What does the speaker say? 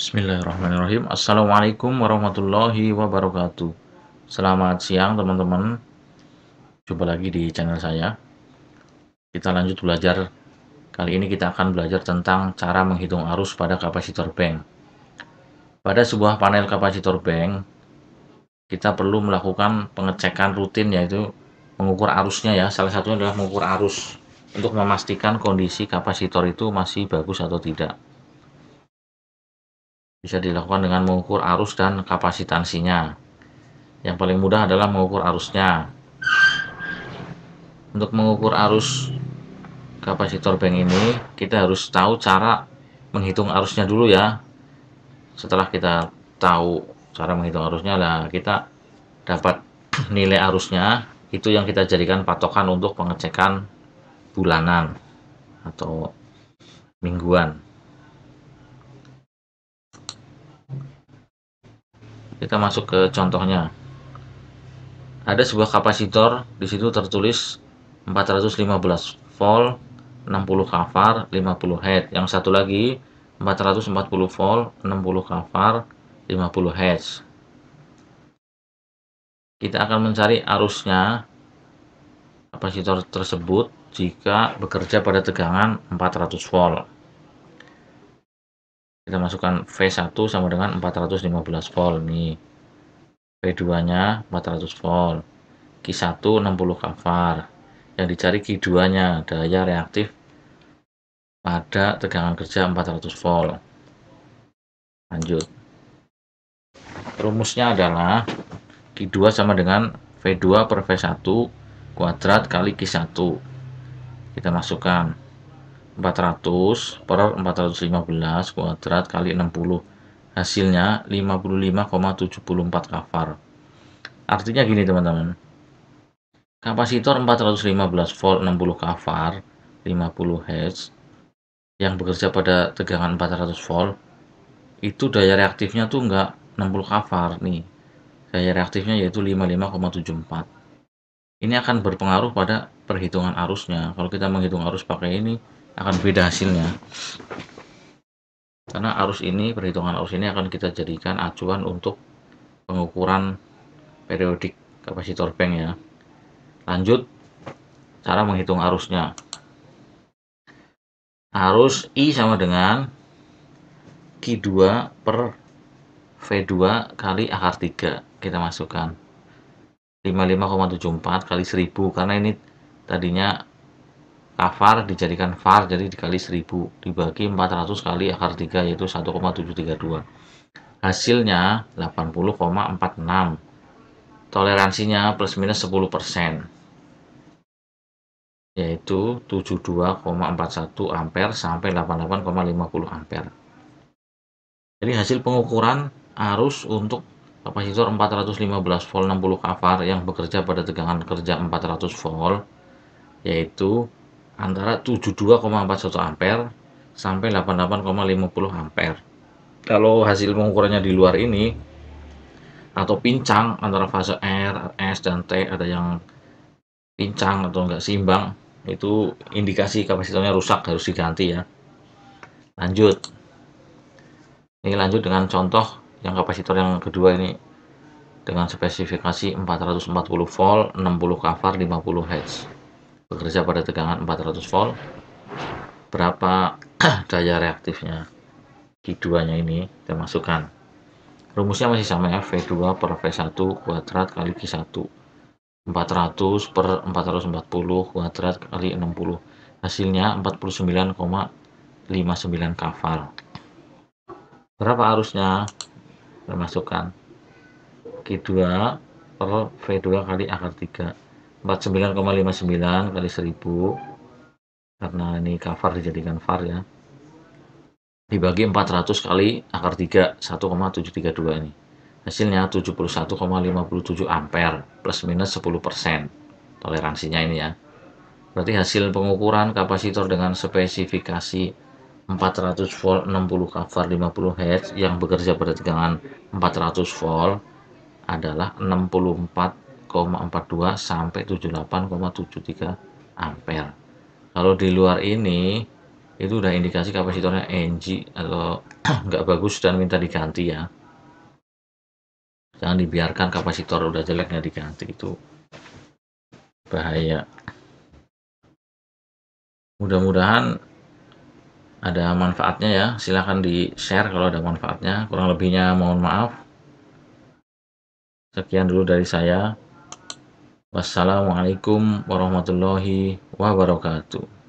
Bismillahirrahmanirrahim. Assalamualaikum warahmatullahi wabarakatuh. Selamat siang teman-teman. Jumpa lagi di channel saya. Kita lanjut belajar. Kali ini kita akan belajar tentang cara menghitung arus pada kapasitor bank. Pada sebuah panel kapasitor bank, kita perlu melakukan pengecekan rutin, yaitu mengukur arusnya ya. Salah satunya adalah mengukur arus untuk memastikan kondisi kapasitor itu masih bagus atau tidak. Bisa dilakukan dengan mengukur arus dan kapasitansinya. Yang paling mudah adalah mengukur arusnya. Untuk mengukur arus kapasitor bank ini, kita harus tahu cara menghitung arusnya dulu ya. Setelah kita tahu cara menghitung arusnya, lah kita dapat nilai arusnya, itu yang kita jadikan patokan untuk pengecekan bulanan atau mingguan. Kita masuk ke contohnya. Ada sebuah kapasitor, di situ tertulis 415 volt, 60 kvar, 50 Hz. Yang satu lagi 440 volt, 60 kvar, 50 Hz. Kita akan mencari arusnya kapasitor tersebut jika bekerja pada tegangan 400 volt. Kita masukkan V1 sama dengan 415 volt nih. V2-nya 400 volt. Q1 60 kvar. Yang dicari Q2-nya, daya reaktif pada tegangan kerja 400 volt. Lanjut. Rumusnya adalah Q2 sama dengan V2 per V1 kuadrat kali Q1. Kita masukkan 400 per 415 kuadrat kali 60. Hasilnya 55,74 kvar. Artinya gini teman-teman. Kapasitor 415 volt 60 kvar 50 Hz yang bekerja pada tegangan 400 volt, itu daya reaktifnya tuh enggak 60 kvar nih. Daya reaktifnya yaitu 55,74. Ini akan berpengaruh pada perhitungan arusnya. Kalau kita menghitung arus pakai ini akan beda hasilnya. Karena perhitungan arus ini akan kita jadikan acuan untuk pengukuran periodik kapasitor bank ya. Lanjut, cara menghitung arusnya. Arus I sama dengan Q2 per V2 kali akar 3. Kita masukkan 55,74 kali 1000, karena ini tadinya kvar dijadikan var, jadi dikali 1000 dibagi 400 kali akar 3, yaitu 1,732. Hasilnya 80,46. Toleransinya plus minus 10%, yaitu 72,41 ampere sampai 88,50 ampere. Jadi hasil pengukuran arus untuk kapasitor 415 volt 60 kvar yang bekerja pada tegangan kerja 400 volt, yaitu antara 72,41 ampere sampai 88,50 ampere. Kalau hasil pengukurannya di luar ini atau pincang antara fase R, S, dan T, ada yang pincang atau enggak seimbang, itu indikasi kapasitornya rusak, harus diganti ya. Lanjut. Ini lanjut dengan contoh yang kapasitor yang kedua ini dengan spesifikasi 440 volt, 60 kvar, 50 Hz. Bekerja pada tegangan 400 volt. Berapa daya reaktifnya? Q2-nya ini kita masukkan. Rumusnya masih sama ya, V2 per V1 kuadrat kali Q1. 400 per 440 kuadrat kali 60. Hasilnya 49,59 kvar. Berapa arusnya? Kita masukkan Q2 per V2 kali akar 3. 49,59 kali 1000, karena ini kvar dijadikan var ya, dibagi 400 kali akar 3, 1,732 ini. Hasilnya 71,57 ampere plus minus 10%. Toleransinya ini ya. Berarti hasil pengukuran kapasitor dengan spesifikasi 400 volt 60 kvar 50 Hz yang bekerja pada tegangan 400 volt adalah 64,42 sampai 78,73 ampere. Kalau di luar ini itu udah indikasi kapasitornya NG atau nggak bagus dan minta diganti ya. Jangan dibiarkan kapasitor udah jelek nggak diganti, itu bahaya. Mudah-mudahan ada manfaatnya ya. Silahkan di share kalau ada manfaatnya. Kurang lebihnya mohon maaf. Sekian dulu dari saya. Wassalamualaikum warahmatullahi wabarakatuh.